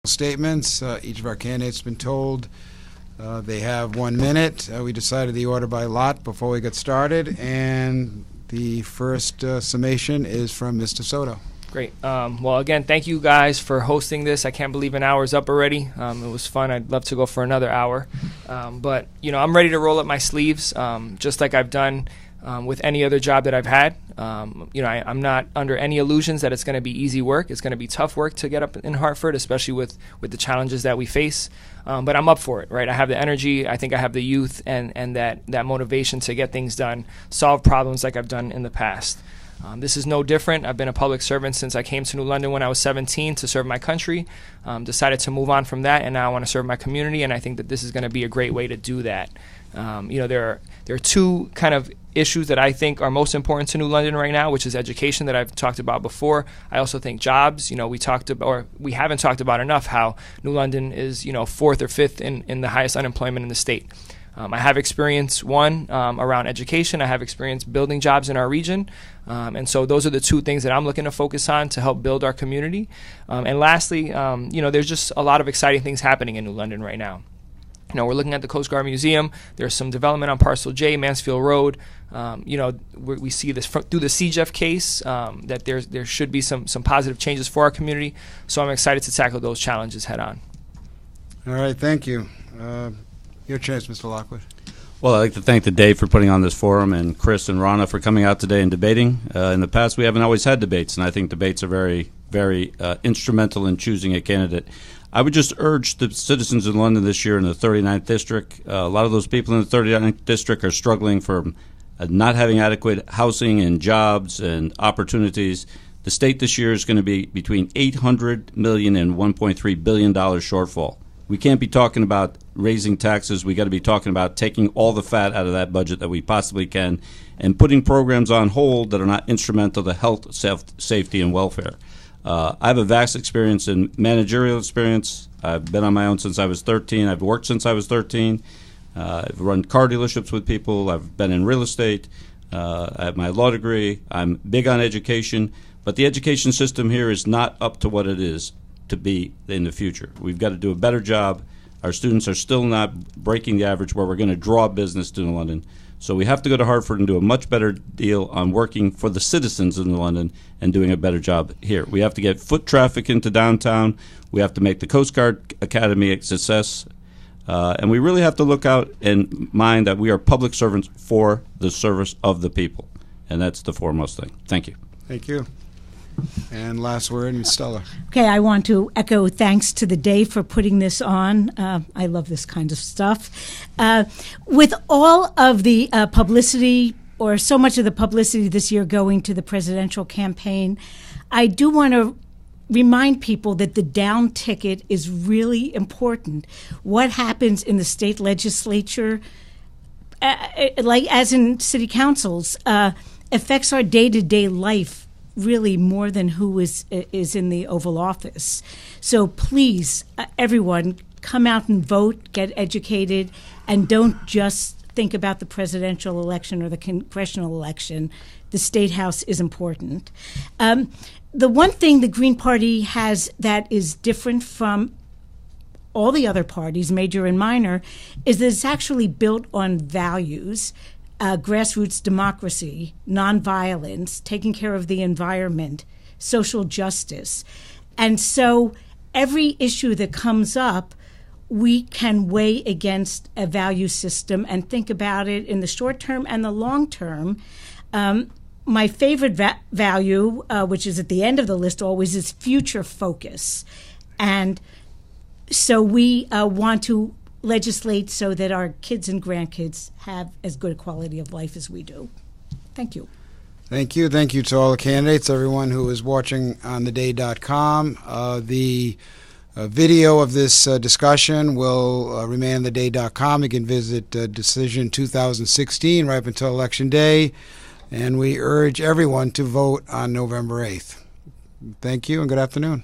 Statements. Each of our candidates has been told they have 1 minute. We decided the order by lot before we got started, and the first summation is from Mr. Soto. Great. Well, again, thank you guys for hosting this. I can't believe an hour's up already. It was fun. I'd love to go for another hour. But, I'm ready to roll up my sleeves, just like I've done with any other job that I've had. I'm not under any illusions that it's going to be easy work. It's going to be tough work to get up in Hartford, especially with the challenges that we face. But I'm up for it, right? I have the energy. I think I have the youth and that motivation to get things done, solve problems like I've done in the past. This is no different. I've been a public servant since I came to New London when I was 17 to serve my country. Decided to move on from that, and now I want to serve my community, and I think that this is going to be a great way to do that. There are two kind of issues that I think are most important to New London right now, which is education that I've talked about before. I also think jobs. We haven't talked about enough how New London is, fourth or fifth in the highest unemployment in the state. I have experience, around education. I have experience building jobs in our region. And so those are the two things that I'm looking to focus on to help build our community. And lastly, there's just a lot of exciting things happening in New London right now. We're looking at the Coast Guard Museum. There's some development on Parcel J, Mansfield Road. We see this through the CJEF case, that there should be some positive changes for our community. So I'm excited to tackle those challenges head on. All right, thank you. Your chance, Mr. Lockwood. Well, I'd like to thank the day for putting on this forum, and Chris and Ronna for coming out today and debating. In the past, we haven't always had debates, and I think debates are very, very instrumental in choosing a candidate. I would just urge the citizens in London this year in the 39th District. A lot of those people in the 39th District are struggling from not having adequate housing and jobs and opportunities. The state this year is going to be between $800 million and $1.3 billion shortfall. We can't be talking about raising taxes. We got to be talking about taking all the fat out of that budget that we possibly can and putting programs on hold that are not instrumental to health, safety, and welfare. I have a vast experience in managerial experience. I've been on my own since I was 13. I've worked since I was 13. I've run car dealerships with people. I've been in real estate. I have my law degree. I'm big on education. But the education system here is not up to what it is to be in the future. We've got to do a better job. Our students are still not breaking the average where we're going to draw business to New London. So we have to go to Hartford and do a much better deal on working for the citizens of New London and doing a better job here. We have to get foot traffic into downtown. We have to make the Coast Guard Academy a success. And we really have to look out and mind that we are public servants for the service of the people. And that's the foremost thing. Thank you. Thank you. And last word, Ms. Stuller. Okay, I want to echo thanks to the day for putting this on. I love this kind of stuff. With all of the publicity, or so much of the publicity this year going to the presidential campaign, I do want to remind people that the down ticket is really important. What happens in the state legislature, like as in city councils, affects our day-to-day life really more than who is in the Oval Office. So please, everyone, come out and vote, get educated, and don't just think about the presidential election or the congressional election. The State House is important. The one thing the Green Party has that is different from all the other parties, major and minor, is that it's actually built on values. Grassroots democracy, nonviolence, taking care of the environment, social justice. And so every issue that comes up, we can weigh against a value system and think about it in the short term and the long term. My favorite value, which is at the end of the list always, is future focus. And so we want to legislate so that our kids and grandkids have as good a quality of life as we do. Thank you. Thank you. Thank you to all the candidates, everyone who is watching on theday.com. The video of this discussion will remain on theday.com. You can visit Decision 2016 right up until Election Day. And we urge everyone to vote on November 8th. Thank you and good afternoon.